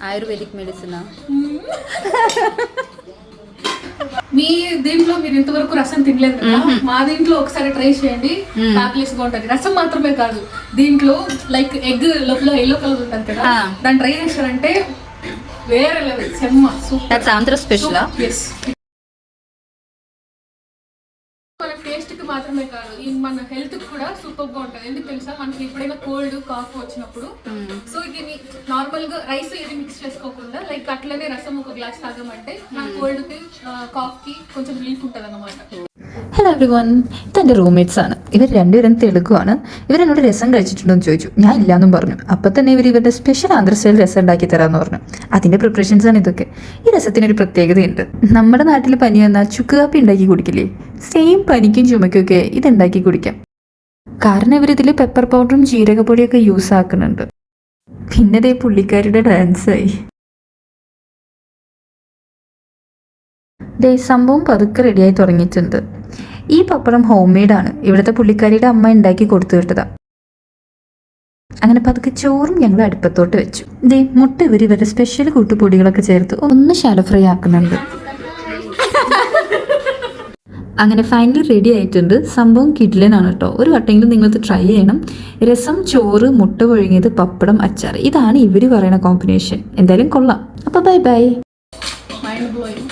Ayurvedic medicine. మీ దీంట్లో మీరు ఇంతవరకు రసం తినలేదు కదా, మా దీంట్లో ఒకసారి ట్రై చేయండి. ఫ్యాబులస్ గా ఉంటుంది. రసం మాత్రమే కాదు, దీంట్లో లైక్ ఎగ్ లోపల ఎల్లో కలర్ ఉంటుంది కదా, దాన్ని ట్రై చేశారంటే వేరే లెవెల్. సెమ్మ సూపర్. ఆంధ్ర స్పెషల్. మన టేస్ట్ కి మాత్రమే కాదు, మన హెల్త్ కి కూడా సూపర్ గా ఉంటుంది. ఎందుకు తెలుసా, మనకి ఎప్పుడైనా కోల్డ్ కాఫ్ వచ్చినప్పుడు సో ఇది నార్మల్ గా రైస్ ఇది మిక్స్ చేసుకోకుండా లైక్ అట్లనే రసం ఒక గ్లాస్ తాగమంటే మన കോൾഡ് కి కాఫ్ కి కొంచెం రిలీఫ్ ఉంటుంది അന്നమాట. ഹലോ എവ്രി വൺ, ഇതെൻ്റെ റൂംമേറ്റ്സ് ആണ്. ഇവർ രണ്ടുപേരും തെലുഗുമാണ്. ഇവരെന്നോട് രസം കഴിച്ചിട്ടുണ്ടോ എന്ന് ചോദിച്ചു. ഞാൻ ഇല്ലയെന്നും പറഞ്ഞു. അപ്പം തന്നെ ഇവരുടെ സ്പെഷ്യൽ ആന്ധ്ര സ്റ്റൈൽ രസം ഉണ്ടാക്കി തരാമെന്ന് പറഞ്ഞു. അതിൻ്റെ പ്രിപ്പറേഷൻസാണ് ഇതൊക്കെ. ഈ രസത്തിനൊരു പ്രത്യേകതയുണ്ട്. നമ്മുടെ നാട്ടിൽ പനി വന്നാൽ ചുക്ക് കാപ്പി ഉണ്ടാക്കി കുടിക്കില്ലേ, സെയിം പനിക്കും ചുമക്കൊക്കെ ഇതുണ്ടാക്കി കുടിക്കാം. കാരണം ഇവരിതിൽ പെപ്പർ പൗഡറും ജീരകപ്പൊടിയൊക്കെ യൂസ് ആക്കുന്നുണ്ട്. പിന്നെ ദേ പുള്ളിക്കാരുടെ ഡാൻസായി. ദേ സംഭവം പതുക്കെ റെഡിയായി തുടങ്ങിയിട്ടുണ്ട്. ഈ പപ്പടം ഹോം മെയ്ഡാണ്. ഇവിടുത്തെ പുള്ളിക്കാരിയുടെ അമ്മ ഉണ്ടാക്കി കൊടുത്തു വിട്ടതാണ്. അങ്ങനെ പതുക്കെ ചോറും ഞങ്ങൾ അടുപ്പത്തോട്ട് വെച്ചു. ദേ മുട്ട ഇവരുടെ സ്പെഷ്യൽ കൂട്ടുപൊടികളൊക്കെ ചേർത്ത് ഒന്ന് ശാലോ ഫ്രൈ ആക്കുന്നുണ്ട്. അങ്ങനെ ഫൈനലി റെഡി ആയിട്ടുണ്ട്. സംഭവം കിഡ്ലനാണ് കേട്ടോ. ഒരു വട്ടെങ്കിലും നിങ്ങൾക്ക് ട്രൈ ചെയ്യണം. രസം, ചോറ്, മുട്ട പുഴുങ്ങിയത്, പപ്പടം, അച്ചാർ, ഇതാണ് ഇവർ പറയുന്ന കോമ്പിനേഷൻ. എന്തായാലും കൊള്ളാം. അപ്പോൾ ബൈ ബൈ. Mind blowing.